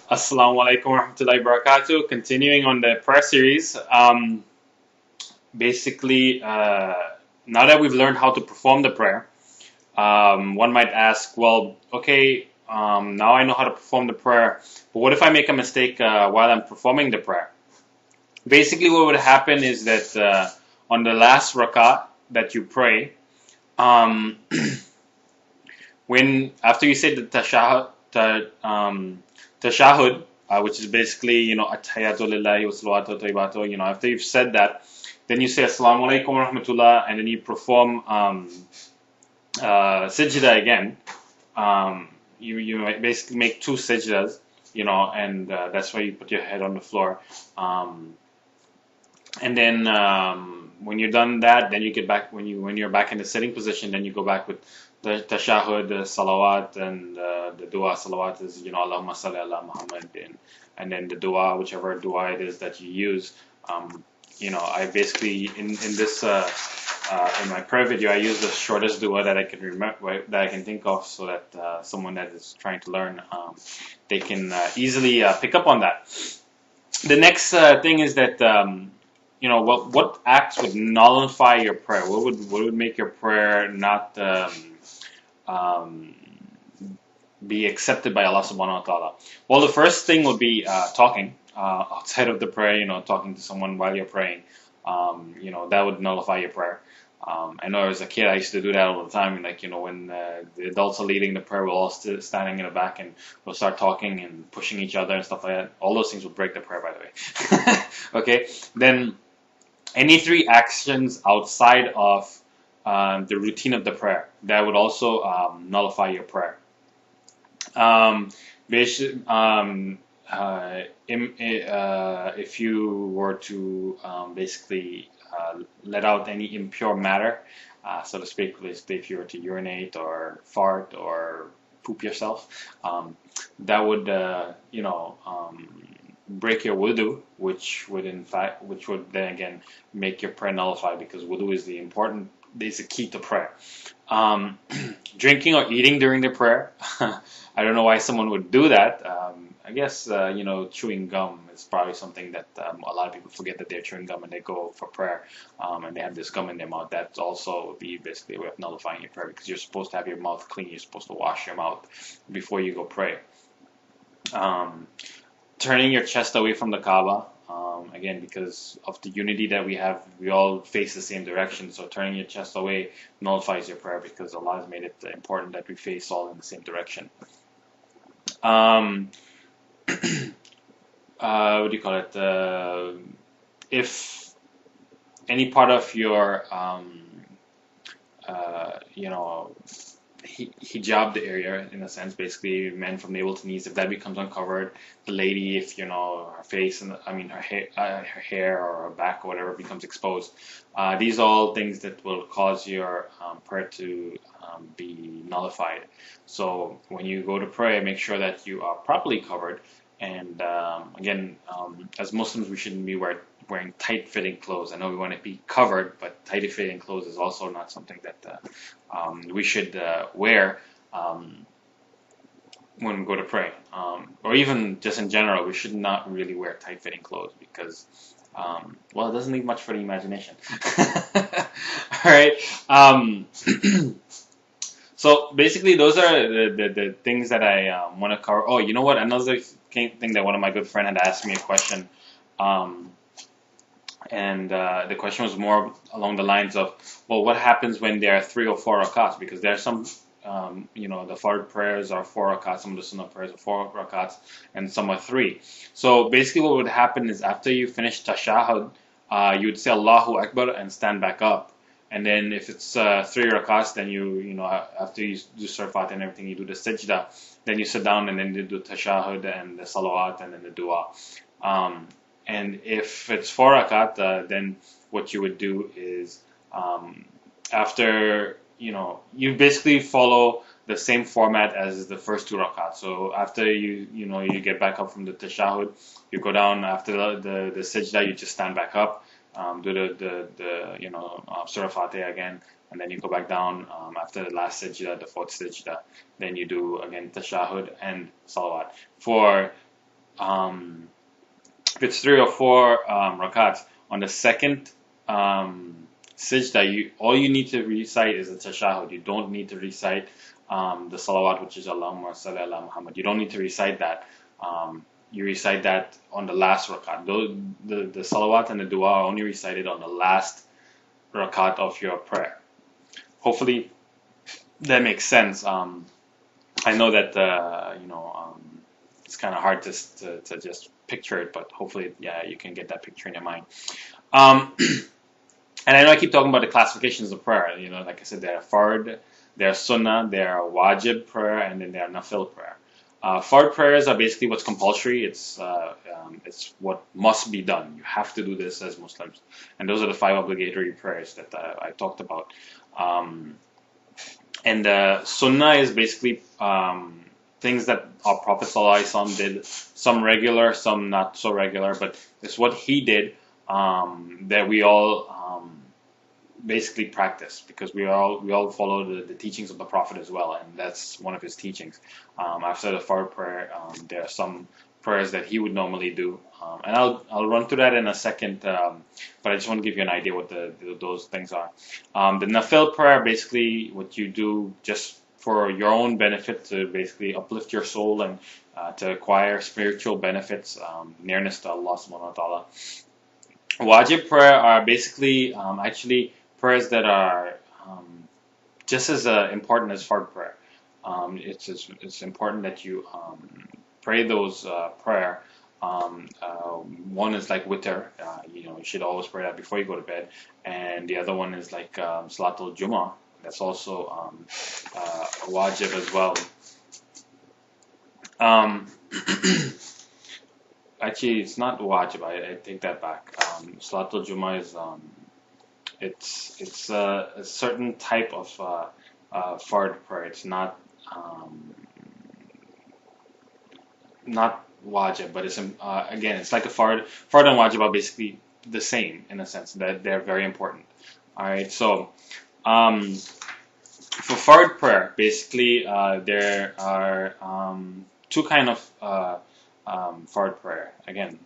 Assalamu alaikum warahmatullahi wabarakatuh. Continuing on the prayer series. Basically, now that we've learned how to perform the prayer, one might ask, well, okay, now I know how to perform the prayer, but what if I make a mistake while I'm performing the prayer? Basically, what would happen is that on the last rakat that you pray, um, when after you say the tashahud, which is basically attahiyatu lillahi wa salawatu tayyibatu, after you've said that, then you say assalamu alaikum wa rahmatullah, and then you perform sajda again. You might basically make two sajdas, and that's why you put your head on the floor. And then when you're done that, then you get back when you're back in the sitting position, then you go back with the tashahud, the salawat, and the dua. Salawat is Allahumma salli ala Muhammad, and then the dua, whichever dua it is that you use. I basically in this in my prayer video, I use the shortest dua that I can remember, that I can think of, so that someone that is trying to learn, they can easily pick up on that. The next thing is that what acts would nullify your prayer? What would make your prayer not um, be accepted by Allah subhanahu wa ta'ala? Well, the first thing would be talking outside of the prayer, talking to someone while you're praying. That would nullify your prayer. I know as a kid I used to do that all the time. Like, when the adults are leading the prayer, we're all standing in the back and we'll start talking and pushing each other and stuff like that. All those things will break the prayer, by the way. Okay, then any three actions outside of the routine of the prayer that would also nullify your prayer. Basi- if you were to basically let out any impure matter, so to speak, basically if you were to urinate or fart or poop yourself, that would break your wudu, which would then again make your prayer nullified, because wudu is the key to prayer. Um, Drinking or eating during the prayer, I don't know why someone would do that. I guess chewing gum is probably something that a lot of people forget that they're chewing gum and they go for prayer, and they have this gum in their mouth. That also would be basically a way of nullifying your prayer, because you're supposed to have your mouth clean. You're supposed to wash your mouth before you go pray. Um, Turning your chest away from the Kaaba. Again, because of the unity that we have, we all face the same direction. So turning your chest away nullifies your prayer, because Allah has made it important that we face all in the same direction. Um, what do you call it? If any part of your you know hijab, the area, in a sense, basically men from navel to knees, if that becomes uncovered, the lady, if her face and her hair or her back or whatever becomes exposed, these are all things that will cause your prayer to be nullified. So when you go to pray, make sure that you are properly covered. And again, as Muslims, we shouldn't be wearing tight-fitting clothes. I know we want to be covered, but tight-fitting clothes is also not something that we should wear when we go to pray. Or even just in general, we should not really wear tight-fitting clothes, because, well, it doesn't leave much for the imagination. All right. So basically, those are the things that I want to cover. Oh, you know what? Another thing that one of my good friend had asked me a question. Um, and the question was more along the lines of, well, what happens when there are 3 or 4 rakats? Because there are some, the Fard prayers are 4 rakats, some of the Sunnah prayers are 4 rakats, and some are 3. So basically, what would happen is after you finish tashahhud, you would say Allahu Akbar and stand back up. And then if it's 3 rakats, then after you do Surah Fatih and everything, you do the sajda. Then you sit down and then you do tashahhud and the salawat and then the dua. Um, and if it's 4 rakat, then what you would do is, after, you basically follow the same format as the first 2 rakats. So after you get back up from the tashahhud, you go down after the sajda, you just stand back up, do the Surah Fatih again, and then you go back down after the last sajda, the fourth sajda. Then you do again tashahhud and salawat. For if it's 3 or 4 rakats, on the second sajda, all you need to recite is the tashahhud. You don't need to recite the salawat, which is Allahumma salli ala Muhammad. You don't need to recite that. You recite that on the last rakat. The salawat and the dua are only recited on the last rakat of your prayer. Hopefully that makes sense. I know that it's kind of hard to just picture it, but hopefully, yeah, you can get that picture in your mind. And I know I keep talking about the classifications of prayer. Like I said, there are fard, there are sunnah, there are wajib prayer, and then there are nafil prayer. Fard prayers are basically what's compulsory. It's what must be done. You have to do this as Muslims, and those are the 5 obligatory prayers that I talked about. And sunnah is basically things that our Prophet ﷺ did, some regular, some not so regular, but it's what he did that we all basically practice, because we all follow the teachings of the Prophet as well, and that's one of his teachings. After the fard prayer, there are some prayers that he would normally do, and I'll run through that in a second, but I just want to give you an idea what those things are. The nafil prayer, basically what you do just for your own benefit, to basically uplift your soul and to acquire spiritual benefits, nearness to Allah subhanahu wa ta'ala. Wajib prayer are basically actually prayers that are just as important as fard prayer. It's important that you pray those prayer. One is like witr, you should always pray that before you go to bed, and the other one is like Salatul Jummah. That's also a wajib as well. Actually, it's not wajib. I take that back. Salatul Jummah is it's a certain type of fard prayer. It's not wajib, but it's again, it's like a fard. Fard and wajib are basically the same in a sense that they're very important. All right, so for fard prayer, basically there are 2 kind of fard prayer. Again,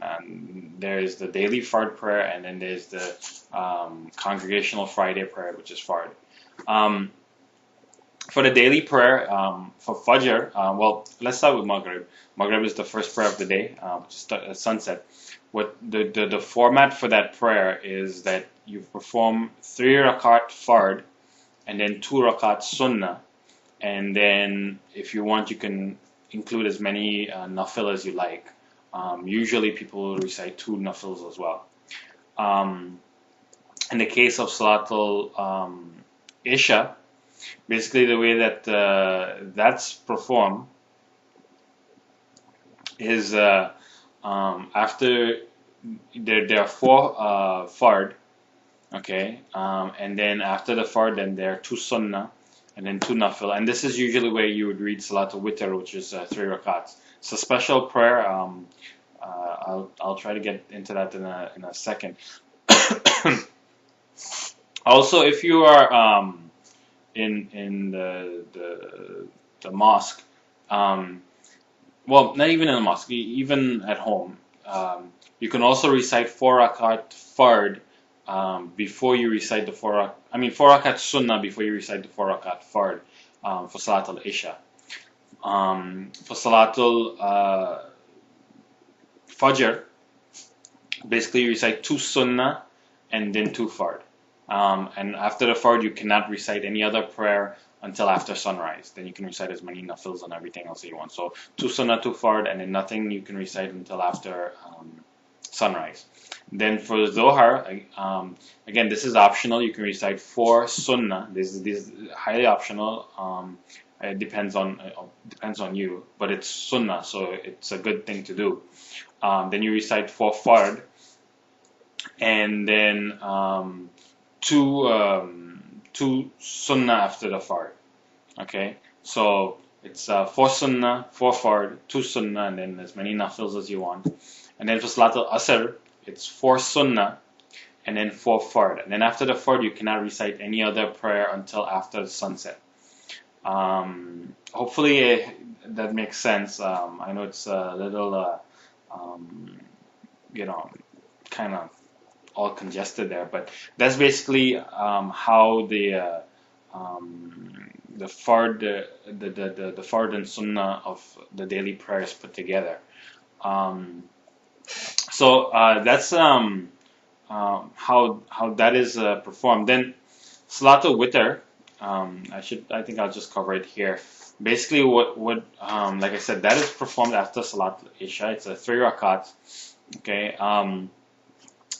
there is the daily fard prayer, and then there's the congregational Friday prayer, which is fard. For the daily prayer, for Fajr, well, let's start with Maghrib. Maghrib is the first prayer of the day, which is sunset. What the format for that prayer is that you perform 3 rakat fard, and then 2 rakat sunnah, and then if you want, you can include as many nafil as you like. Usually people will recite 2 nafils as well. In the case of Salatul Isha, basically the way that that's performed is after there are 4 fard, okay, and then after the fard, then there are 2 sunnah, and then 2 nafil, and this is usually where you would read Salatul Witr, which is 3 rakats. It's a special prayer. I'll try to get into that in a second. Also, if you are in the mosque, well, not even in the mosque, even at home, you can also recite 4 rakat fard before you recite the 4 rakat sunnah before you recite the 4 rakat fard for Salatul Isha. For Salatul Fajr, basically you recite 2 sunnah and then 2 fard. And after the fard, you cannot recite any other prayer until after sunrise. Then you can recite as many nafils and everything else that you want. So 2 sunnah, 2 fard, and then nothing you can recite until after sunrise. Then for Zohar, again, this is optional. You can recite 4 sunnah. This is highly optional. It depends on you, but it's sunnah, so it's a good thing to do. Then you recite 4 fard, and then 2 sunnah after the fard. Okay, so it's 4 sunnah, 4 fard, 2 sunnah, and then as many nafils as you want. And then for Salatul Asr, it's 4 sunnah and then 4 fard. And then after the fard, you cannot recite any other prayer until after the sunset. Hopefully that makes sense. I know it's a little um, you know, kind of all congested there. But that's basically how the fard the fard and sunnah of the daily prayer is put together. Um, that's how that is performed. Then Salatul Witr, I think I'll just cover it here. Basically, what like I said, that is performed after Salatul Isha. It's a 3 rakats. Okay.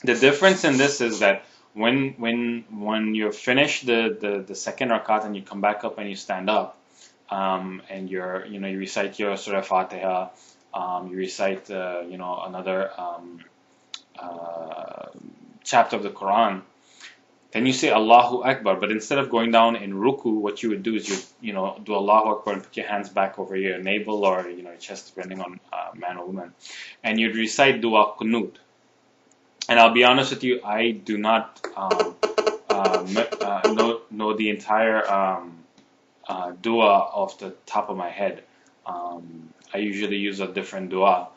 The difference in this is that when you finish the second rakat and you come back up and you stand up, and you recite your Surah Fatiha, you recite another uh, chapter of the Quran. Then you say Allahu Akbar, but instead of going down in ruku, what you would do is you do Allahu Akbar and put your hands back over your navel or your chest, depending on man or woman, and you'd recite Dua Qunut. And I'll be honest with you, I do not know the entire dua off the top of my head. I usually use a different dua,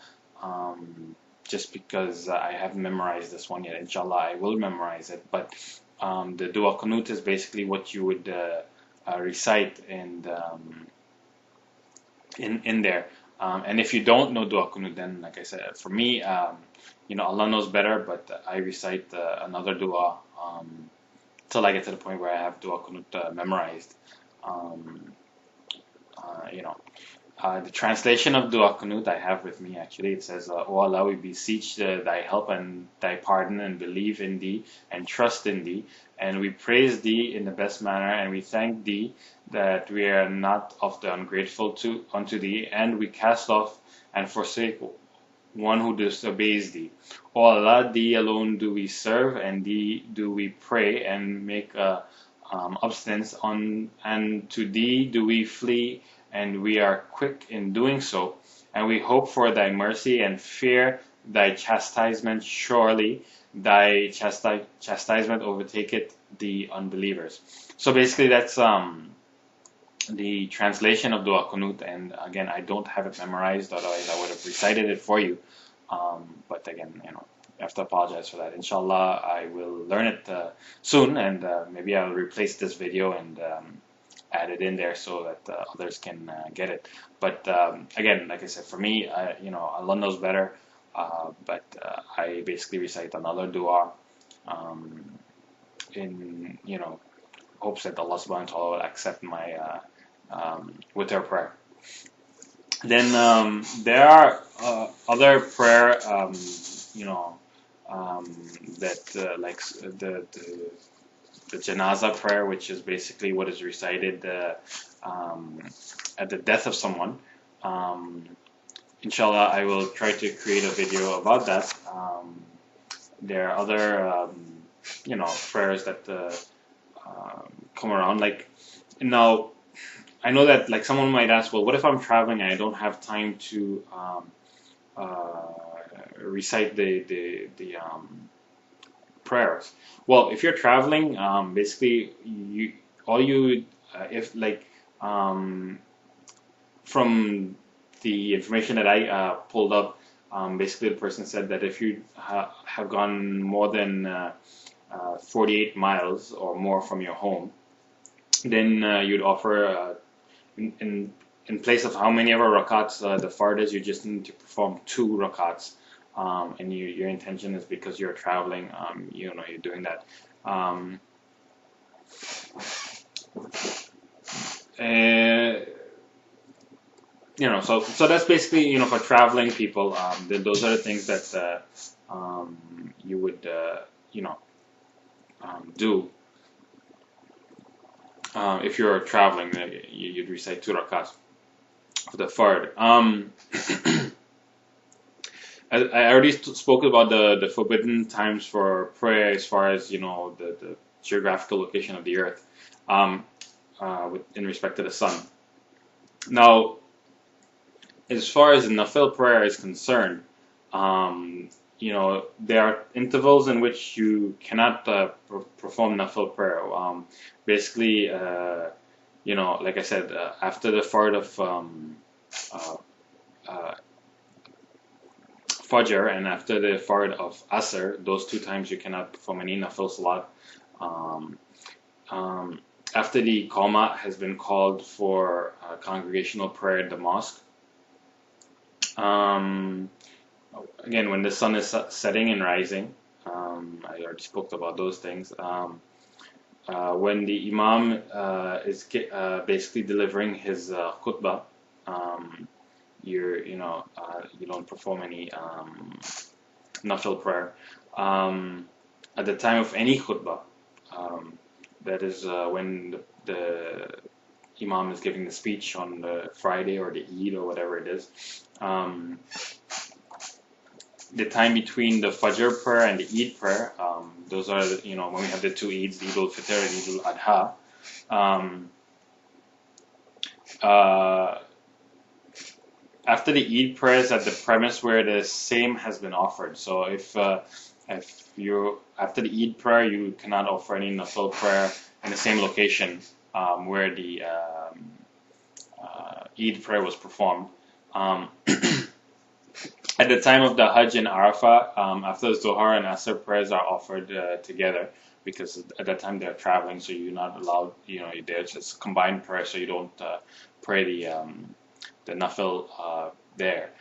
just because I haven't memorized this one yet. Inshallah, I will memorize it. But the dua qunut is basically what you would recite in there. And if you don't know dua qunut, then like I said, for me, Allah knows better. But I recite another dua till I get to the point where I have dua qunut memorized. Um, you know. The translation of Dua Qunut I have with me actually. It says, O Allah, we beseech thy help and thy pardon and believe in thee and trust in thee. And we praise thee in the best manner and we thank thee that we are not of the ungrateful unto thee. And we cast off and forsake one who disobeys thee. O Allah, thee alone do we serve and thee do we pray and make abstinence on, and to thee do we flee, and we are quick in doing so. And we hope for thy mercy and fear thy chastisement. Surely thy chastisement overtaketh the unbelievers. So basically, that's the translation of Dua Qunut. And again, I don't have it memorized, otherwise I would have recited it for you. But again, I have to apologize for that. Inshallah, I will learn it soon, and maybe I'll replace this video and add it in there so that others can get it. But again, like I said, for me, Allah knows better. But I basically recite another dua in hopes that Allah Subhanahu wa Taala will accept my witr prayer. Then there are other prayer, that like the janaza prayer, which is basically what is recited at the death of someone. Inshallah, I will try to create a video about that. There are other, prayers that come around. Like now, I know that like someone might ask, well, what if I'm traveling and I don't have time to recite the prayers? Well, if you're traveling, basically if like from the information that I pulled up, basically the person said that if you have gone more than 48 miles or more from your home, then you'd offer in place of how many ever rakats the fard is, you just need to perform 2 rakats. And your intention is because you're traveling, you're doing that. So that's basically, for traveling people, those are the things that you would, do. If you're traveling, you'd recite 2 rakats for the fard. I already spoke about the forbidden times for prayer as far as the geographical location of the earth, in respect to the sun. Now, as far as the nafil prayer is concerned, there are intervals in which you cannot perform nafil prayer. Basically, like I said, after the fard of Fajr and after the Fard of Asr, those two times you cannot perform any Nafil Salat. Um, um, After the Iqamah has been called for congregational prayer in the mosque. Um, Again, when the sun is setting and rising, I already spoke about those things. When the Imam is basically delivering his khutbah, um, you don't perform any nafil prayer. At the time of any khutbah, um, that is when the Imam is giving the speech on the Friday or the Eid or whatever it is. Um, the time between the Fajr prayer and the Eid prayer, those are, when we have the two Eids, Eid al-Fitr and Eid al-Adha. Um, uh, After the Eid prayers at the premise where the same has been offered. So if you after the Eid prayer you cannot offer any nafil prayer in the same location where the Eid prayer was performed. At the time of the Hajj in Arafah, after the Zohar and Asr prayers are offered together, because at that time they're traveling, so you're not allowed, they're just combined prayer, so you don't pray the nafil there.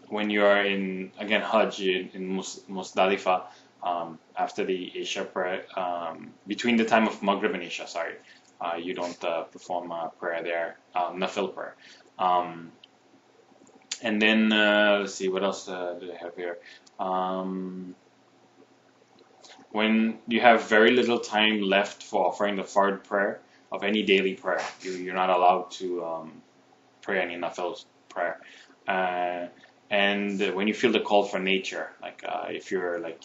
When you are in, again, Hajj in Musdalifah, after the Isha prayer, between the time of Maghrib and Isha, sorry, you don't perform prayer there, nafil prayer. And then let's see, what else do I have here? When you have very little time left for offering the fard prayer of any daily prayer, you're not allowed to pray any nafil prayer. And when you feel the call for nature, like if you're like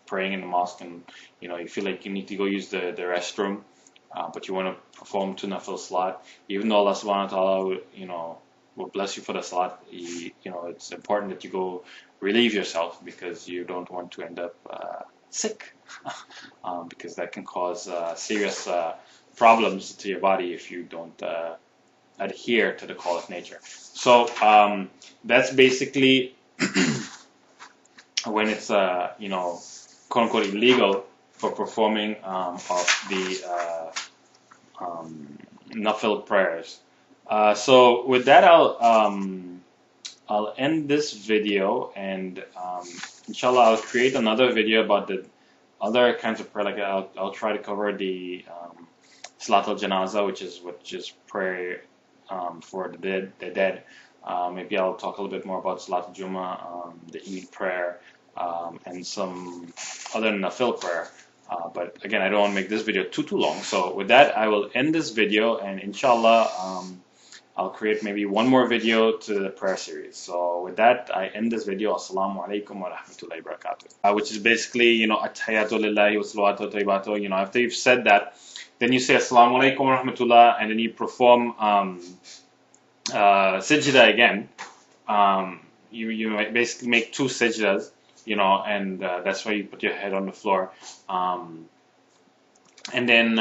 praying in the mosque and you feel like you need to go use the restroom, but you want to perform two nafil salat, even though Allah subhanahu wa ta'ala will bless you for the salat, it's important that you go relieve yourself, because you don't want to end up sick, because that can cause serious problems to your body if you don't adhere to the call of nature. So that's basically when it's quote unquote illegal for performing of the nafil prayers. So with that, I'll end this video, and inshallah I'll create another video about the other kinds of prayer. Like I'll try to cover the Salaat al-Janaza, which is prayer for the dead. Maybe I'll talk a little bit more about Salaat al-Jumu'ah, the Eid prayer, and some other nafil prayer. But again, I don't want to make this video too long. So with that, I will end this video, and inshallah I'll create maybe one more video to the prayer series. So with that, I end this video. Assalamu alaikum wa rahmatullahi wa barakatuh. Which is basically, At-tahiyatu lillahi wa salawatu tayyibatu. After you've said that, then you say Assalamu alaikum wa rahmatullah, and then you perform sajda again. You might basically make two sajdas, and that's why you put your head on the floor. And then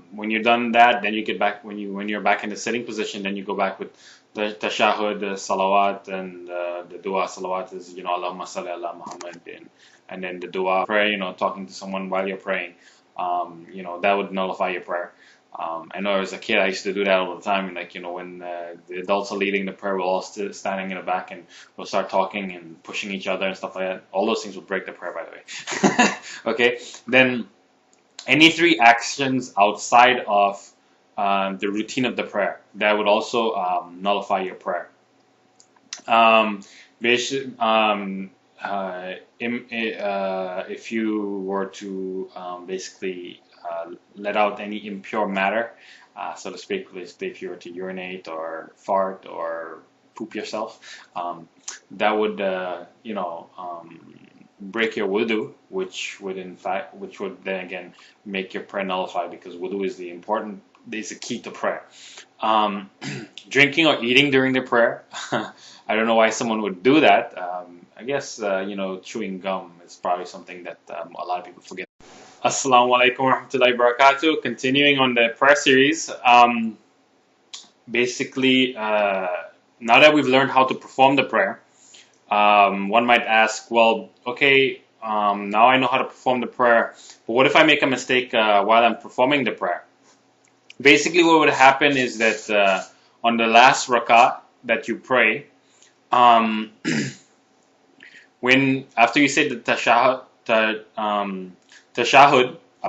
when you're done that, then you get back, when you're back in the sitting position, then you go back with the tashahud, the salawat, and the dua. Salawat is, Allahumma salli ala Muhammad, and then the dua, prayer, talking to someone while you're praying, that would nullify your prayer. I know as a kid I used to do that all the time, and when the adults are leading the prayer, we're all standing in the back and we'll start talking and pushing each other and stuff like that. All those things will break the prayer, by the way. Okay, then any three actions outside of the routine of the prayer, that would also nullify your prayer. If you were to basically let out any impure matter, so to speak, if you were to urinate or fart or poop yourself, that would break your wudu, which would then again make your prayer nullified, because wudu is the key to prayer. Drinking or eating during the prayer, I don't know why someone would do that. I guess chewing gum is probably something that a lot of people forget. Assalamu alaikum wa rahmatullahi wa barakatuh. Continuing on the prayer series, basically now that we've learned how to perform the prayer, one might ask, well, okay, now I know how to perform the prayer, but what if I make a mistake while I'm performing the prayer? Basically, what would happen is that on the last rakat that you pray, um, when after you say the tashahud,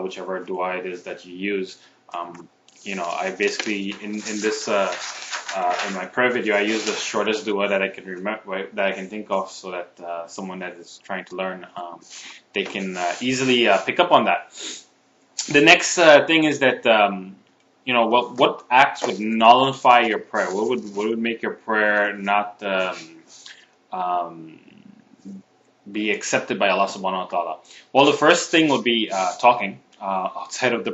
whichever dua it is that you use, um, I basically in this in my prayer video, I use the shortest dua that I can remember, that I can think of, so that someone that is trying to learn, they can easily pick up on that. The next thing is that what acts would nullify your prayer? What would make your prayer not um, be accepted by Allah subhanahu wa ta'ala? Well, the first thing would be talking outside of the